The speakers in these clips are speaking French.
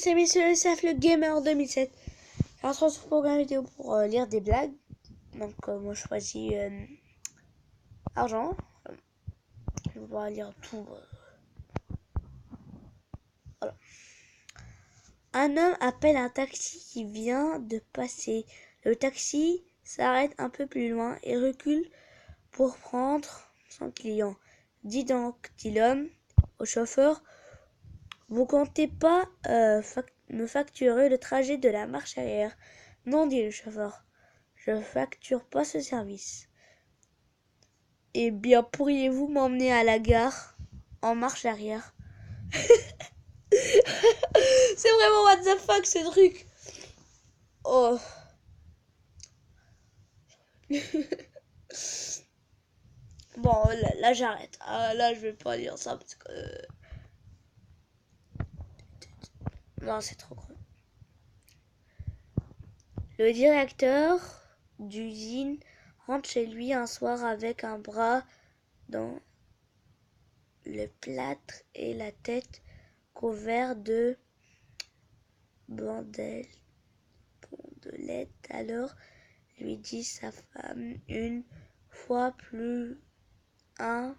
c'est Monsieur le Saf, le Gamer 2007. Je retrouve ce programme vidéo pour lire des blagues. Donc moi je choisis argent. Je vais pouvoir lire tout. Voilà. Un homme appelle un taxi qui vient de passer. Le taxi s'arrête un peu plus loin et recule pour prendre son client. Dis donc, dit l'homme au chauffeur, vous comptez pas me facturer le trajet de la marche arrière? Non, dit le chauffeur, je facture pas ce service. Eh bien, pourriez-vous m'emmener à la gare en marche arrière? C'est vraiment what the fuck ce truc. Oh. Bon, là j'arrête. Là je vais pas lire ça parce que... Non, c'est trop gros. Le directeur d'usine rentre chez lui un soir avec un bras dans le plâtre et la tête couverte de bandelettes. Alors lui dit sa femme une fois, plus un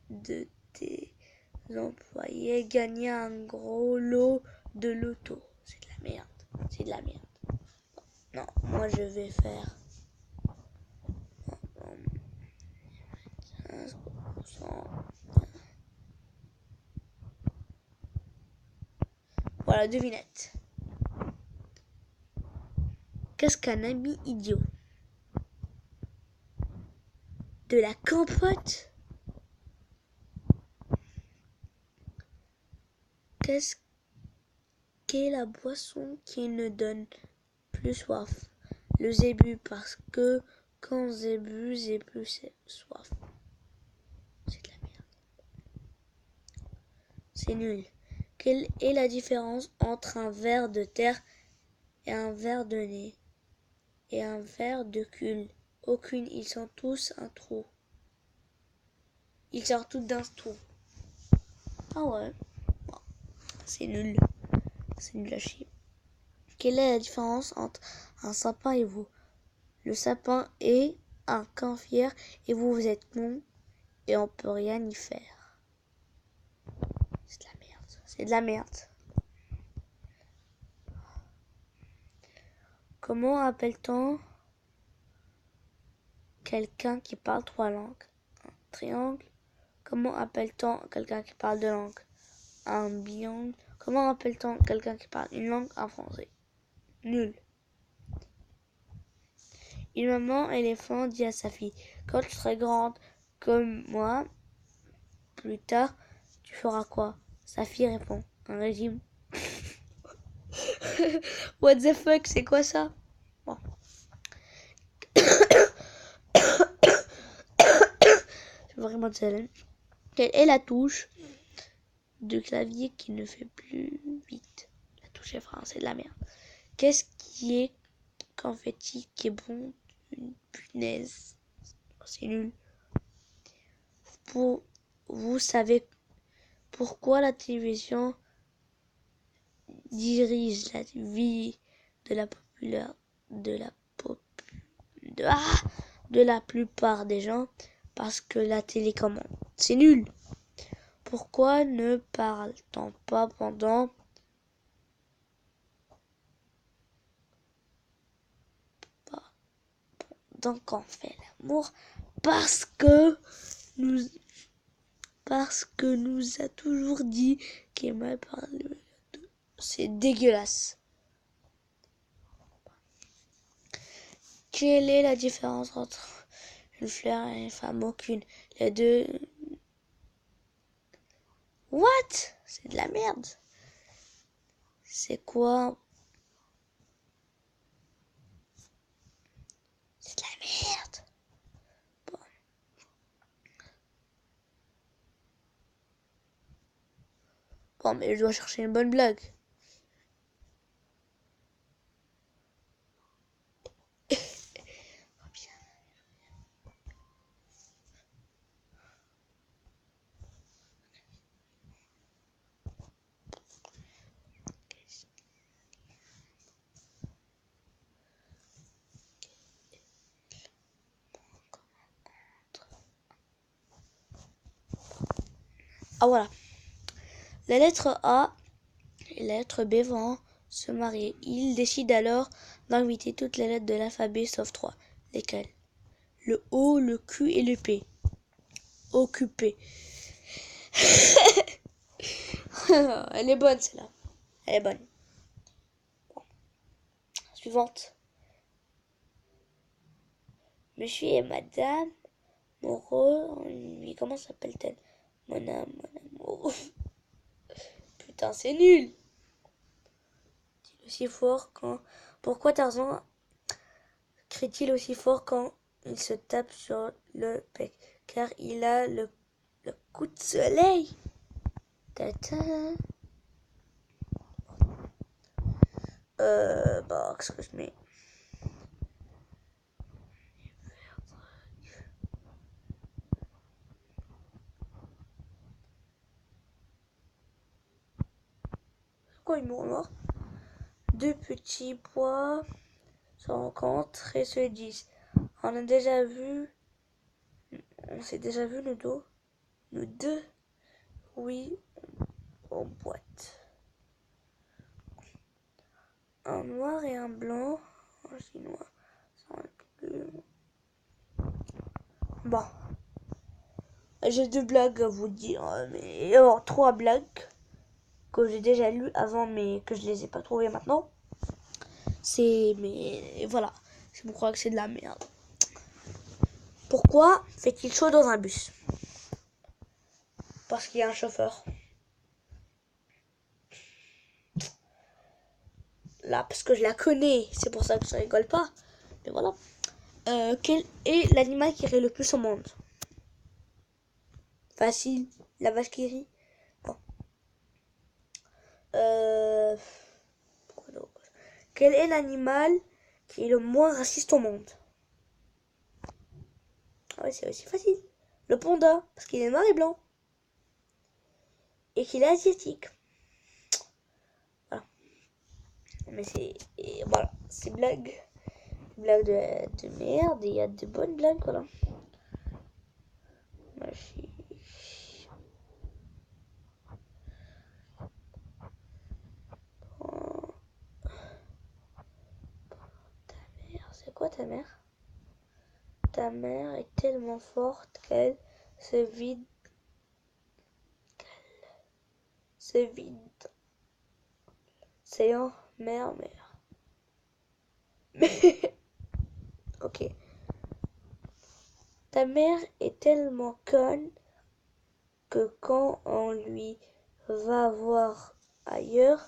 de tes employés gagnait un gros lot de loto. C'est de la merde. C'est de la merde. Non, moi je vais faire 15%. Voilà, devinette. Qu'est-ce qu'un ami idiot? De la compote? Qu'est-ce qu'est la boisson qui ne donne plus soif? Le zébu, parce que quand zébu c'est soif. C'est de la merde. C'est nul. Quelle est la différence entre un ver de terre et un ver de nez et un ver de cul? Aucune, ils sont tous un trou. Ils sortent tous d'un trou. Ah ouais. Bon, c'est nul. C'est nul à chier. Quelle est la différence entre un sapin et vous? Le sapin est un canfière et vous êtes con et on peut rien y faire. C'est de la merde. C'est de la merde. Comment appelle-t-on quelqu'un qui parle 3 langues? Un triangle. Comment appelle-t-on quelqu'un qui parle 2 langues? Un biangle. Comment appelle-t-on quelqu'un qui parle une langue? Un français. Nul. Une maman éléphant dit à sa fille: quand tu seras grande comme moi, plus tard, tu feras quoi? Sa fille répond: un régime. What the fuck, c'est quoi ça? Bon. C'est vraiment challenge. Quelle est la touche de clavier qui ne fait plus vite? La touche F1, c'est de la merde. Qu'est-ce qui est confetti qui est bon d'une punaise? C'est nul. Vous savez pourquoi la télévision dirige la vie de la plupart des gens? Parce que la télécommande. C'est nul. Pourquoi ne parle-t-on pas pendant qu'on fait l'amour? Parce que nous a toujours dit qu'il m'a parlé. C'est dégueulasse. Quelle est la différence entre une fleur et une femme? Aucune. Les deux... What? C'est de la merde. C'est quoi? C'est de la merde. Bon, mais je dois chercher une bonne blague. Ah voilà. La lettre A et la lettre B vont se marier. Il décide alors d'inviter toutes les lettres de l'alphabet sauf 3. Lesquelles? Le O, le Q et le P. Occupé. Elle est bonne celle-là. Elle est bonne. Bon. Suivante. Monsieur et madame Moreau. Comment s'appelle-t-elle? Mon amour. Putain, c'est nul. Dit aussi fort quand. Pourquoi Tarzan crie-t-il aussi fort quand il se tape sur le bec? Car il a le coup de soleil. Tata. Qu'est-ce que je mets? Pourquoi il me rencontre? Deux petits pois se rencontrent et se disent: On s'est déjà vu nous deux? Nous deux? Oui, en boîte. Un noir et un blanc, un chinois. Bon, j'ai deux blagues à vous dire, mais trois blagues que j'ai déjà lues avant, mais que je les ai pas trouvées maintenant. Mais voilà, c'est pour croire que c'est de la merde. Pourquoi fait-il chaud dans un bus? Parce qu'il y a un chauffeur. Là, parce que je la connais, c'est pour ça que je rigole pas. Mais voilà. Quel est l'animal qui rit le plus au monde? Facile, la vache qui rit. Bon. Quel est l'animal qui est le moins raciste au monde? Ah ouais, c'est aussi facile. Le panda, parce qu'il est noir et blanc. Et qu'il est asiatique. Voilà. Mais voilà, c'est blague. Blague de merde, et il y a de bonnes blagues, voilà. C'est quoi ta mère? Ta mère est tellement forte qu'elle se vide. C'est un mère. Ok. Ta mère est tellement conne que quand on lui va voir ailleurs,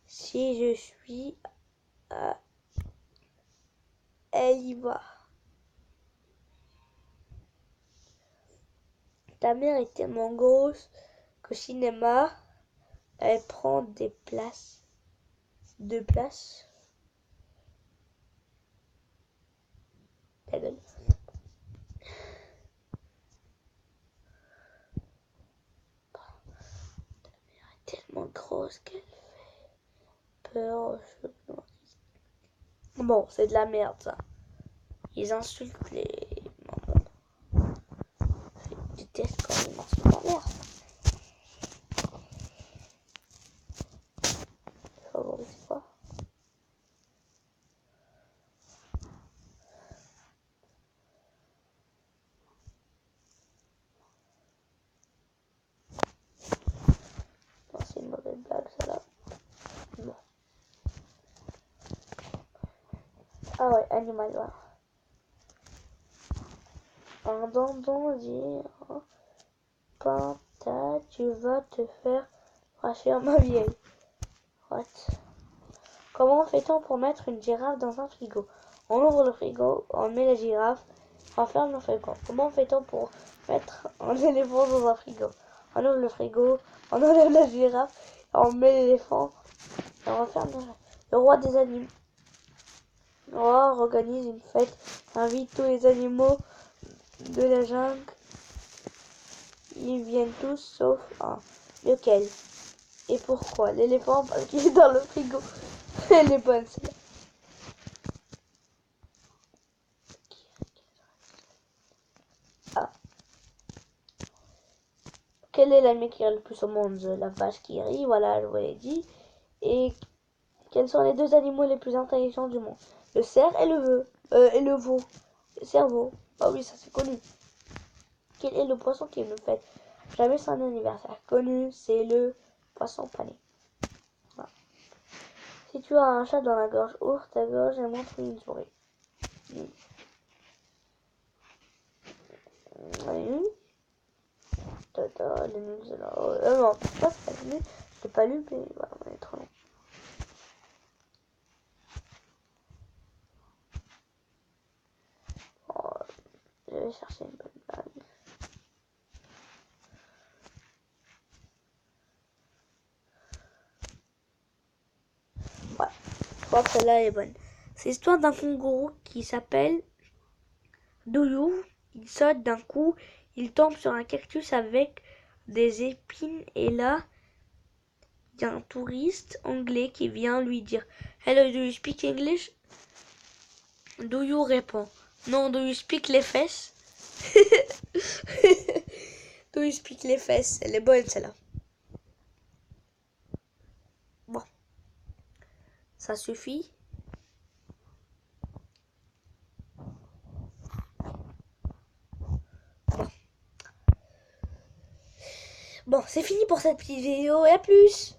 si je suis à... elle y va. Ta mère est tellement grosse qu'au cinéma, elle prend des places. Deux places. Ta gueule. Ta mère est tellement grosse qu'elle fait peur. Bon, c'est de la merde ça. Ils insultent les mamans. Je déteste quand ils insultent ma mère. Favorise quoi? Non, c'est une mauvaise blague ça là. Bon. Ah ouais, animal, voilà. Un dindon dit: Panta, tu vas te faire rachir ma vieille. What? Comment fait-on pour mettre une girafe dans un frigo? On ouvre le frigo, on met la girafe, on ferme le frigo. Comment fait-on pour mettre un éléphant dans un frigo? On ouvre le frigo, on enlève la girafe, on met l'éléphant et on referme le frigo. Le roi des animaux organise une fête, invite tous les animaux de la jungle. Ils viennent tous sauf un. Lequel? Et pourquoi? L'éléphant, parce qu'il est dans le frigo. Elle est bonne celle-là. Ah. Quel est l'animal qui rit le plus au monde? La vache qui rit, voilà, je vous l'ai dit. Et quels sont les deux animaux les plus intelligents du monde? Le cerf et le veau. Le cerveau. Ah oui, ça c'est connu. Quel est le poisson qui ne fête jamais son anniversaire? Connu, c'est le poisson pané. Voilà. Si tu as un chat dans la gorge, ouvre ta gorge et montre une souris. Les nuls, c'est là. Non, pourquoi c'est pas lu? Je l'ai pas lu, mais voilà, on est trop long. Oh, je vais chercher une bonne blague. Ouais, je crois que celle-là est bonne. C'est l'histoire d'un kangourou qui s'appelle Douyou. Il saute d'un coup, il tombe sur un cactus avec des épines et là, il y a un touriste anglais qui vient lui dire Hello, do you speak English? Douyou répond Non, do you speak les fesses? Do you speak les fesses? Elle est bonne celle-là. Bon, ça suffit. Bon, c'est fini pour cette petite vidéo et à plus!